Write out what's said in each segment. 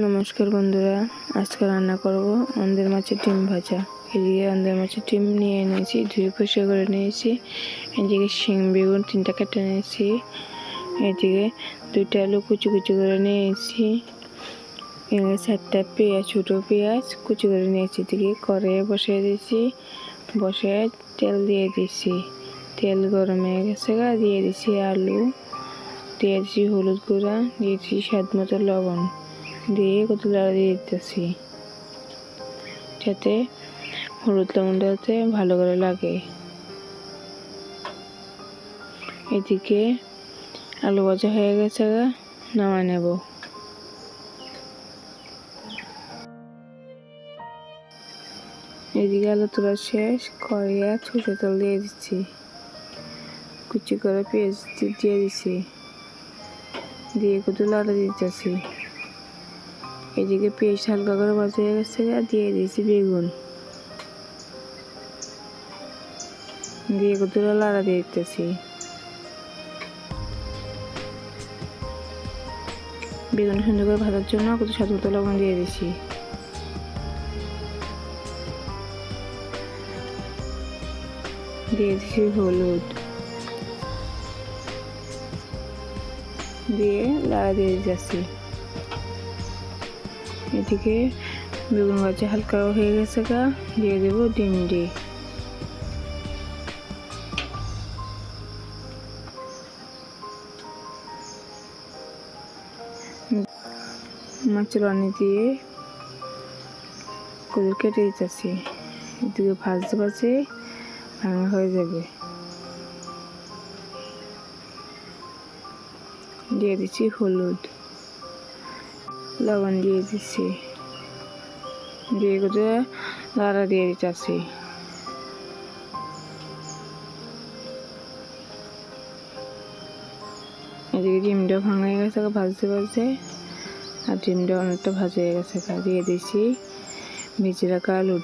নমস্কার বন্ধুরা, আজকে রান্না করব অন্দের মাছের ডিম ভাজা। এদিকে অন্দের মাছের ডিম নিয়ে এনেছি, ধুয়ে পরিষ্কার করে নিয়েছি। এদিকে শিং বেগুন 3টা কেটে নিয়েছি। এদিকে 2টা আলু কুচি কুচি করে নিয়েছি। এদিকে 4টা পেঁয়াজ, ছোটো পেঁয়াজ কুচি করে নিয়েছি। এদিকে কড়াইয়ে বসিয়ে দিয়েছি, বসে তেল দিয়ে দিয়েছি। তেল গরম হয়ে গেছে, দিয়ে দিয়েছি আলু, দিয়ে দিয়েছি হলুদ গুঁড়া, দিয়েছি স্বাদ মতো লবণ, দিয়ে কত লাড়া দিয়ে দিতেছি যাতে হলুদ লবণটাতে ভালো করে লাগে। এদিকে আলু ভাজা হয়ে গেছে, নামায় নেব। এদিকে আলু তোলা শেষ, কড়াইয়ে সরষের তেল দিয়ে দিচ্ছি, কুচি করে পেঁয়াজ দিয়ে দিচ্ছি, দিয়ে কত লাড়া দিতেছি। এদিকে পেঁয়াজ হালকা করে ভাজা হয়ে গেছে, দিয়ে দিয়েছি বেগুন, দিয়ে কতটা লাড়া দিয়ে দিতেছি। বেগুন সুন্দর করে ভাজার জন্য কত স্বাদ মতো লবণ দিয়ে দিছি। দিয়ে দিছি হলুদ, দিয়ে লাড়া দিয়ে দিতেছি। এদিকে বেগুন ভাজা হালকা হয়ে গেছে, দিয়ে দেব ডিম। মাছের রানি দিয়ে কদর কেটে দিতেছি। এদিকে ভাজতে ভাজতে ভাঙা হয়ে যাবে। দিয়ে দিচ্ছি হলুদ, লবণ দিয়ে দিচ্ছি, দিয়ে কত লাড়া দিয়ে দিতেছি। এদিকে ডিমটা ভাঙা হয়ে গেছে ভাজতে ভাজতে, আর ডিমটা অনেকটা ভাজা হয়ে গেছে। দিয়ে দিয়েছি ভেজে রাখা আলু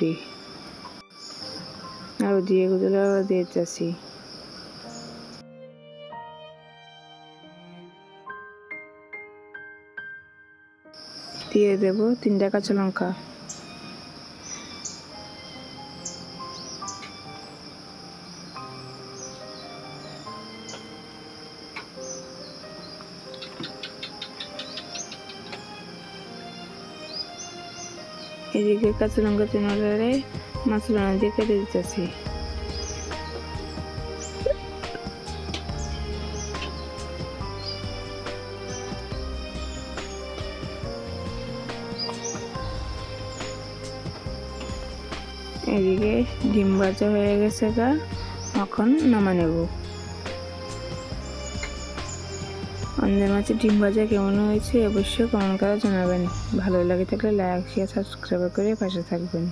দিয়ে গুলো দিয়ে দিতেছি। দিয়ে দেব 3টা কাঁচা লঙ্কা। এদিকে কাঁচা লঙ্কা চিনারে মশলা দিয়ে কেটে দিতেছি। এদিকে ডিম ভাজা হয়ে গেছে, এখন নামা নেব। অন্দের মাছের ডিম ভাজা কেমন হয়েছে অবশ্যই কমেন্ট করে জানাবেন। ভালো লাগে থাকলে লাইক, শেয়ার, সাবস্ক্রাইব করে পাশে থাকবেন।